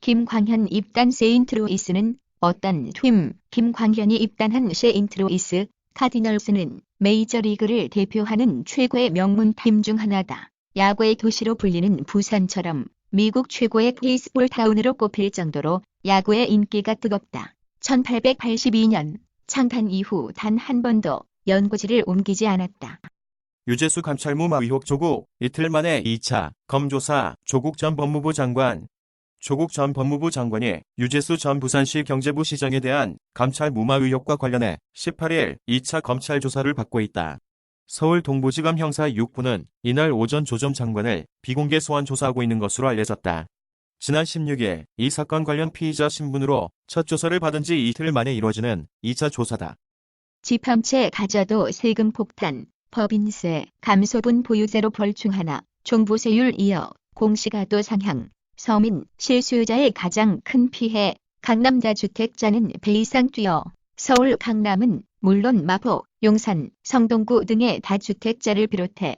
김광현 입단 세인트루이스는 어떤 팀? 김광현이 입단한 세인트루이스 카디널스는 메이저리그를 대표하는 최고의 명문팀 중 하나다. 야구의 도시로 불리는 부산처럼 미국 최고의 베이스볼 타운으로 꼽힐 정도로 야구의 인기가 뜨겁다. 1882년 창단 이후 단 한 번도 연고지를 옮기지 않았다. 유재수 감찰무마 의혹 조국, 이틀 만에 2차 검조사. 조국 전 법무부 장관. 조국 전 법무부 장관이 유재수 전 부산시 경제부 시장에 대한 감찰 무마 의혹과 관련해 18일 2차 검찰 조사를 받고 있다. 서울 동부지검 형사 6부는 이날 오전 조 전 장관을 비공개 소환 조사하고 있는 것으로 알려졌다. 지난 16일 이 사건 관련 피의자 신분으로 첫 조사를 받은 지 이틀 만에 이뤄지는 2차 조사다. 집 한 채 가져도 세금 폭탄, 법인세, 감소분 보유제로 벌충하나, 종부세율 이어 공시가도 상향, 서민, 실수요자의 가장 큰 피해, 강남 다주택자는 배 이상 뛰어, 서울 강남은 물론 마포, 용산, 성동구 등의 다주택자를 비롯해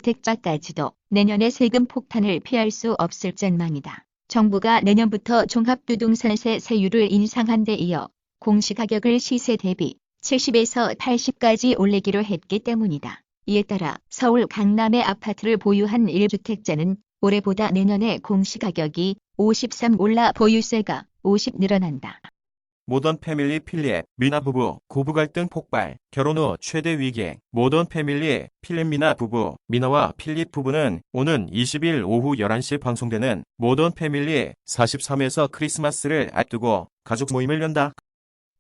1주택자까지도 내년의 세금 폭탄을 피할 수 없을 전망이다. 정부가 내년부터 종합부동산세 세율을 인상한 데 이어 공시가격을 시세 대비 70에서 80까지 올리기로 했기 때문이다. 이에 따라 서울 강남의 아파트를 보유한 1주택자는 올해보다 내년에 공시가격이 53 올라 보유세가 50 늘어난다. 모던 패밀리 필립, 미나 부부, 고부 갈등 폭발, 결혼 후 최대 위기. 모던 패밀리, 필립 미나 부부, 미나와 필립 부부는 오는 20일 오후 11시 방송되는 모던 패밀리 43에서 크리스마스를 앞두고 가족 모임을 연다.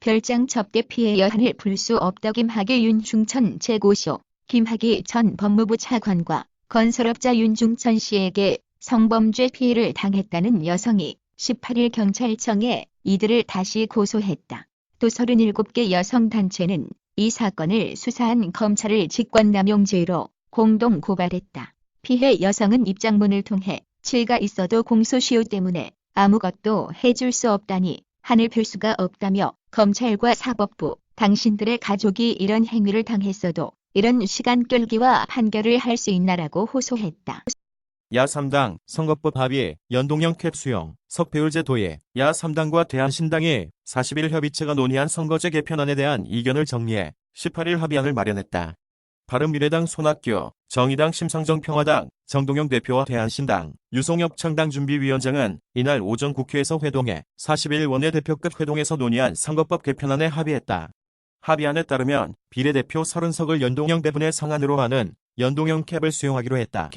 별장 접대 피해 여한을 풀 수 없다. 김학의 윤중천 재고쇼. 김학의 전 법무부 차관과 건설업자 윤중천 씨에게 성범죄 피해를 당했다는 여성이 18일 경찰청에 이들을 다시 고소했다. 또 37개 여성단체는 이 사건을 수사한 검찰을 직권남용죄로 공동 고발했다. 피해 여성은 입장문을 통해 죄가 있어도 공소시효 때문에 아무것도 해줄 수 없다니 한을 필 수가 없다며 검찰과 사법부, 당신들의 가족이 이런 행위를 당했어도 이런 시간 끌기와 판결을 할 수 있나라고 호소했다. 야3당 선거법 합의, 연동형 캡 수용, 석배율제 도입. 야3당과 대한신당이 40일 협의체가 논의한 선거제 개편안에 대한 이견을 정리해 18일 합의안을 마련했다. 바른미래당 손학규, 정의당 심상정 평화당, 정동영 대표와 대한신당, 유성엽 창당준비위원장은 이날 오전 국회에서 회동해 40일 원내대표급 회동에서 논의한 선거법 개편안에 합의했다. 합의안에 따르면 비례대표 30석을 연동형 배분의 상한으로 하는 연동형 캡을 수용하기로 했다.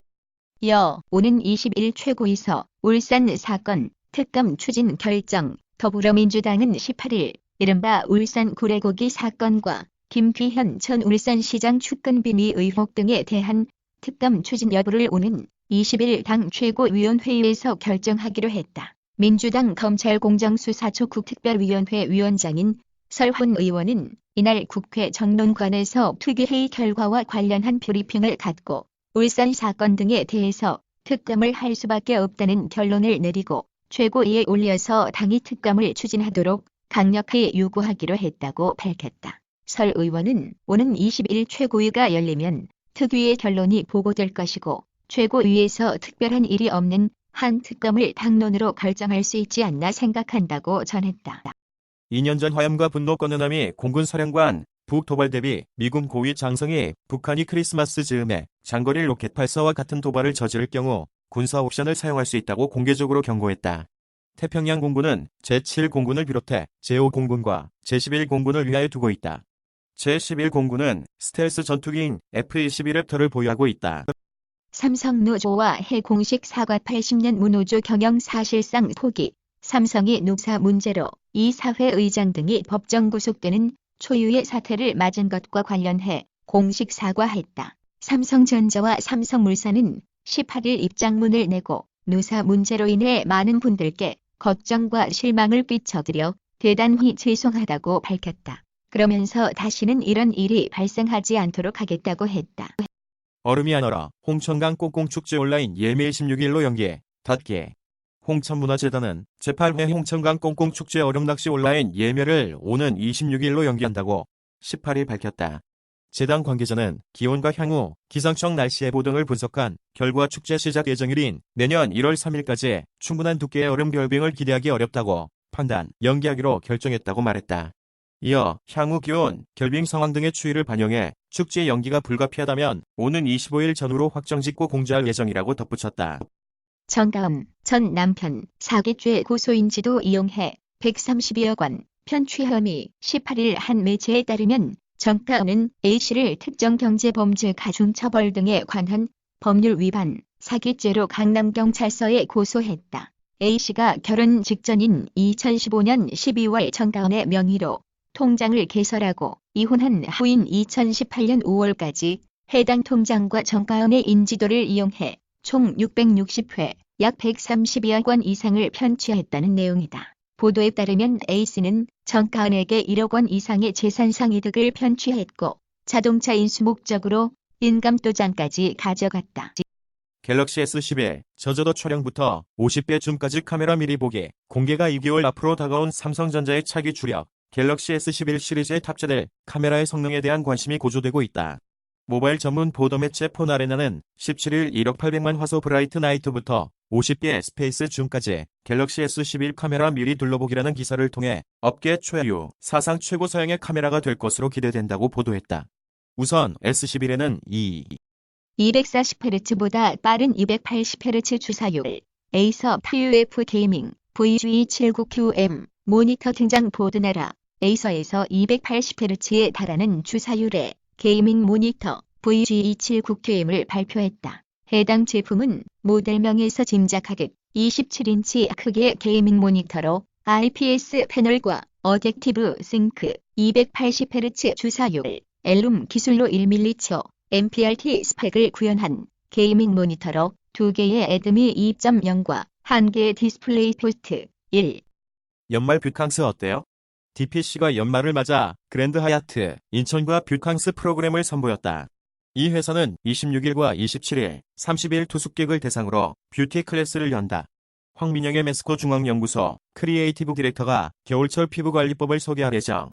오는 20일 최고위서 울산 사건 특검 추진 결정. 더불어민주당은 18일 이른바 울산 구례고기 사건과 김귀현 전 울산시장 측근 비리 의혹 등에 대한 특검 추진 여부를 오는 20일 당 최고위원회의에서 결정하기로 했다. 민주당 검찰공정수사조국특별위원회 위원장인 설훈 의원은 이날 국회 정론관에서 특위회의 결과와 관련한 브리핑을 갖고 울산 사건 등에 대해서 특검을 할 수밖에 없다는 결론을 내리고 최고위에 올려서 당이 특검을 추진하도록 강력히 요구하기로 했다고 밝혔다. 설 의원은 오는 20일 최고위가 열리면 특위의 결론이 보고될 것이고 최고위에서 특별한 일이 없는 한 특검을 당론으로 결정할 수 있지 않나 생각한다고 전했다. 2년 전 화염과 분노 건너남이 공군사령관, 북도발 대비 미군 고위 장성이 북한이 크리스마스 즈음에 장거리 로켓 발사와 같은 도발을 저지를 경우 군사 옵션을 사용할 수 있다고 공개적으로 경고했다. 태평양 공군은 제7공군을 비롯해 제5공군과 제11공군을 위하여 두고 있다. 제11공군은 스텔스 전투기인 F-22 랩터를 보유하고 있다. 삼성 노조와 해 공식 사과 80년 무노조 경영 사실상 포기. 삼성이 노사 문제로 이 사회의장 등이 법정 구속되는 초유의 사태를 맞은 것과 관련해 공식 사과했다. 삼성전자와 삼성물산은 18일 입장문을 내고 노사 문제로 인해 많은 분들께 걱정과 실망을 끼쳐드려 대단히 죄송하다고 밝혔다. 그러면서 다시는 이런 일이 발생하지 않도록 하겠다고 했다. 얼음이 안 얼어 홍천강 꽁꽁축제 온라인 예매 16일로 연기해 닫기. 홍천문화재단은 제8회 홍천강 꽁꽁축제 얼음낚시 온라인 예매를 오는 26일로 연기한다고 18일 밝혔다. 재단 관계자는 기온과 향후, 기상청 날씨 예보 등을 분석한 결과 축제 시작 예정일인 내년 1월 3일까지 충분한 두께의 얼음 결빙을 기대하기 어렵다고 판단, 연기하기로 결정했다고 말했다. 이어 향후 기온, 결빙 상황 등의 추이를 반영해 축제 연기가 불가피하다면 오는 25일 전후로 확정짓고 공지할 예정이라고 덧붙였다. 정가은 전 남편 사기죄 고소인지도 이용해 132억 원 편취 혐의 18일 한 매체에 따르면 정가은은 A씨를 특정 경제범죄 가중처벌 등에 관한 법률 위반, 사기죄로 강남경찰서에 고소했다. A씨가 결혼 직전인 2015년 12월 정가은의 명의로 통장을 개설하고 이혼한 후인 2018년 5월까지 해당 통장과 정가은의 인지도를 이용해 총 660회, 약 132억 원 이상을 편취했다는 내용이다. 보도에 따르면 A씨는 정가은에게 1억 원 이상의 재산상 이득을 편취했고 자동차 인수 목적으로 인감도장까지 가져갔다. 갤럭시 S11 저저도 촬영부터 50배 줌까지 카메라 미리 보기, 공개가 2개월 앞으로 다가온 삼성전자의 차기 주력 갤럭시 S11 시리즈에 탑재될 카메라의 성능에 대한 관심이 고조되고 있다. 모바일 전문 보도 매체 폰아레나는 17일 1억 800만 화소 브라이트 나이트부터 50개 스페이스 줌까지 갤럭시 S11 카메라 미리 둘러보기라는 기사를 통해 업계 초유, 사상 최고 사양의 카메라가 될 것으로 기대된다고 보도했다. 우선 S11에는 240Hz보다 빠른 280Hz 주사율, 에이서 PUF 게이밍 VG79QM 모니터 등장 보드나라, 에이서에서 280Hz에 달하는 주사율의 게이밍 모니터 VG279QM을 발표했다. 해당 제품은 모델명에서 짐작하듯 27인치 크기의 게이밍 모니터로 IPS 패널과 어댑티브 싱크, 280Hz 주사율, 엘룸 기술로 1mH MPRT 스펙을 구현한 게이밍 모니터로 2개의 애드미 2.0과 1개의 디스플레이 포트 1. 연말 뷰캉스 어때요? DPC가 연말을 맞아 그랜드 하얏트 인천과 뷰캉스 프로그램을 선보였다. 이 회사는 26일과 27일, 30일 투숙객을 대상으로 뷰티 클래스를 연다. 황민영의 메스코 중앙연구소 크리에이티브 디렉터가 겨울철 피부관리법을 소개할 예정.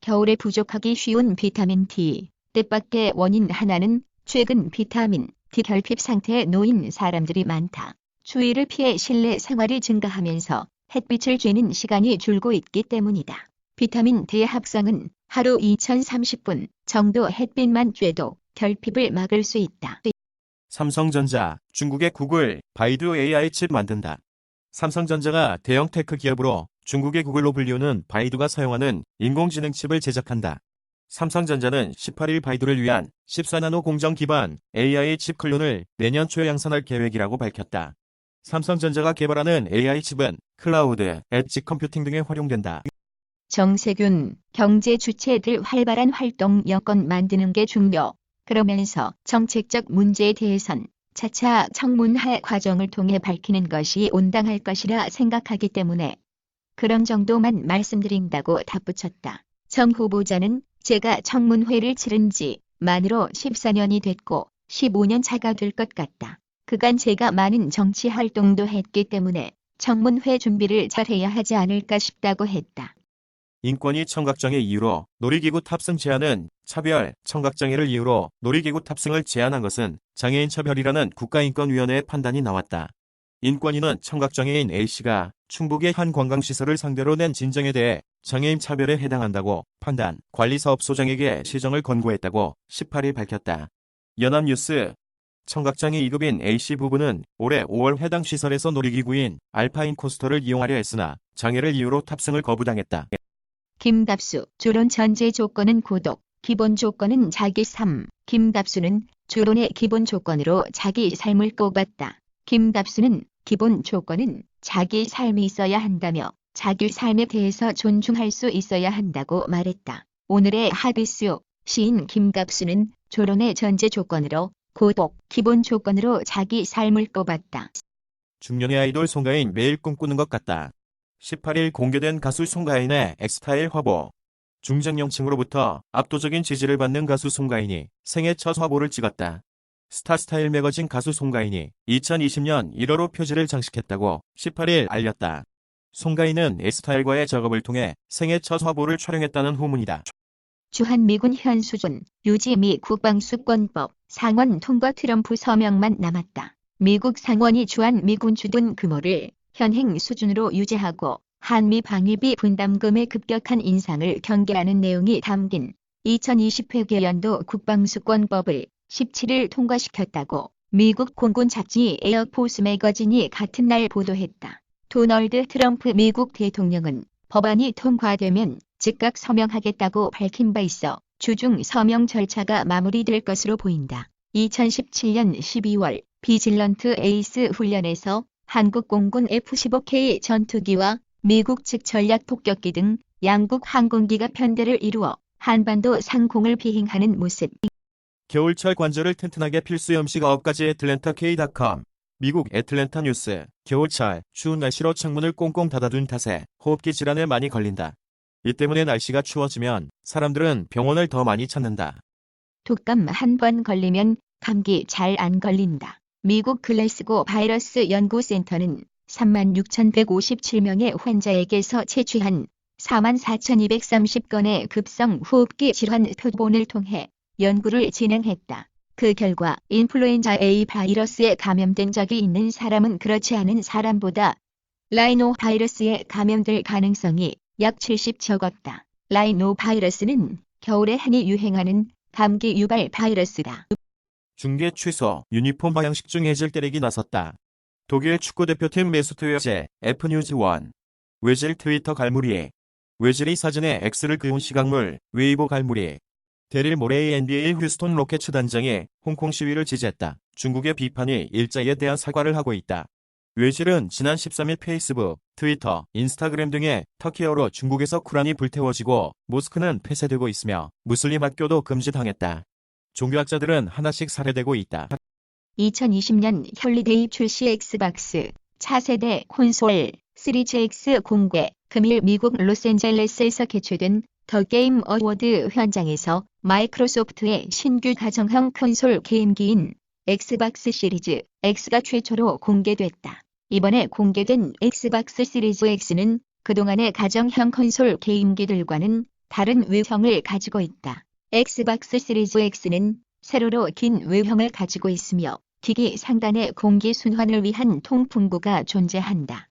겨울에 부족하기 쉬운 비타민 D. 뜻밖의 원인 하나는 최근 비타민 D 결핍 상태에 놓인 사람들이 많다. 추위를 피해 실내 생활이 증가하면서 햇빛을 쬐는 시간이 줄고 있기 때문이다. 비타민 D 합성은 하루 2030분 정도 햇빛만 쬐도 결핍을 막을 수 있다. 삼성전자, 중국의 구글, 바이두 AI 칩 만든다. 삼성전자가 대형 테크 기업으로 중국의 구글로 불리우는 바이두가 사용하는 인공지능 칩을 제작한다. 삼성전자는 18일 바이두를 위한 14나노 공정 기반 AI 칩 클론을 내년 초에 양산할 계획이라고 밝혔다. 삼성전자가 개발하는 AI 칩은 클라우드, 엣지 컴퓨팅 등에 활용된다. 정세균, 경제 주체들 활발한 활동 여건 만드는 게 중요. 그러면서 정책적 문제에 대해선 차차 청문회 과정을 통해 밝히는 것이 온당할 것이라 생각하기 때문에 그런 정도만 말씀드린다고 덧붙였다. 정 후보자는 제가 청문회를 치른 지 만으로 14년이 됐고 15년 차가 될 것 같다. 그간 제가 많은 정치 활동도 했기 때문에 청문회 준비를 잘해야 하지 않을까 싶다고 했다. 인권위 청각장애 이유로 놀이기구 탑승 제한은 차별, 청각장애를 이유로 놀이기구 탑승을 제한한 것은 장애인 차별이라는 국가인권위원회의 판단이 나왔다. 인권위는 청각장애인 A씨가 충북의 한 관광시설을 상대로 낸 진정에 대해 장애인 차별에 해당한다고 판단, 관리사업소장에게 시정을 권고했다고 18일 밝혔다. 연합뉴스 청각장애 2급인 A씨 부부는 올해 5월 해당 시설에서 놀이기구인 알파인 코스터를 이용하려 했으나 장애를 이유로 탑승을 거부당했다. 김갑수, 졸혼 전제 조건은 고독, 기본 조건은 자기 삶. 김갑수는 졸혼의 기본 조건으로 자기 삶을 꼽았다. 김갑수는 기본 조건은 자기 삶이 있어야 한다며 자기 삶에 대해서 존중할 수 있어야 한다고 말했다. 오늘의 하비스 시인 김갑수는 졸혼의 전제 조건으로 고독, 기본 조건으로 자기 삶을 꼽았다. 중년의 아이돌 송가인 매일 꿈꾸는 것 같다. 18일 공개된 가수 송가인의 엑스타일 화보. 중장년층으로부터 압도적인 지지를 받는 가수 송가인이 생애 첫 화보를 찍었다. 스타스타일 매거진 가수 송가인이 2020년 1월호 표지를 장식했다고 18일 알렸다. 송가인은 엑스타일과의 작업을 통해 생애 첫 화보를 촬영했다는 후문이다. 주한미군 현수준 유지 미 국방수권법 상원 통과 트럼프 서명만 남았다. 미국 상원이 주한미군 주둔 규모를 현행 수준으로 유지하고 한미 방위비 분담금의 급격한 인상을 경계하는 내용이 담긴 2020회계연도 국방수권법을 17일 통과시켰다고 미국 공군 잡지 에어포스 매거진이 같은 날 보도했다. 도널드 트럼프 미국 대통령은 법안이 통과되면 즉각 서명하겠다고 밝힌 바 있어 주중 서명 절차가 마무리될 것으로 보인다. 2017년 12월 비질런트 에이스 훈련에서 한국 공군 F-15K 전투기와 미국 측 전략 폭격기 등 양국 항공기가 편대를 이루어 한반도 상공을 비행하는 모습. 겨울철 관절을 튼튼하게 필수 염식 9가지 애틀랜타K.com 미국 애틀랜타 뉴스 겨울철 추운 날씨로 창문을 꽁꽁 닫아둔 탓에 호흡기 질환에 많이 걸린다. 이 때문에 날씨가 추워지면 사람들은 병원을 더 많이 찾는다. 독감 한 번 걸리면 감기 잘 안 걸린다. 미국 글래스고 바이러스 연구센터는 36,157명의 환자에게서 채취한 44,230건의 급성 호흡기 질환 표본을 통해 연구를 진행했다. 그 결과 인플루엔자 A 바이러스에 감염된 적이 있는 사람은 그렇지 않은 사람보다 라이노 바이러스에 감염될 가능성이 약 70 적었다. 라이노 바이러스는 겨울에 흔히 유행하는 감기 유발 바이러스다. 중계 취소, 유니폼 방향식 중 해질 때리기 나섰다. 독일 축구대표팀 메수트 외제, F뉴즈1. 외질 트위터 갈무리. 외질이 사진에 X를 그은 시각물, 웨이보 갈무리. 데릴 모레이 NBA 휴스톤 로켓츠 단장이 홍콩 시위를 지지했다. 중국의 비판이 일자에 대한 사과를 하고 있다. 외질은 지난 13일 페이스북, 트위터, 인스타그램 등의 터키어로 중국에서 쿠란이 불태워지고 모스크는 폐쇄되고 있으며 무슬림 학교도 금지당했다. 종교학자들은 하나씩 살해되고 있다. 2020년 헐리데이 출시 엑스박스 차세대 콘솔 시리즈 X 공개. 금일 미국 로스앤젤레스에서 개최된 더 게임 어워드 현장에서 마이크로소프트의 신규 가정형 콘솔 게임기인 엑스박스 시리즈 X가 최초로 공개됐다. 이번에 공개된 엑스박스 시리즈 X는 그동안의 가정형 콘솔 게임기들과는 다른 외형을 가지고 있다. 엑스박스 시리즈 X는 세로로 긴 외형을 가지고 있으며 기기 상단에 공기 순환을 위한 통풍구가 존재한다.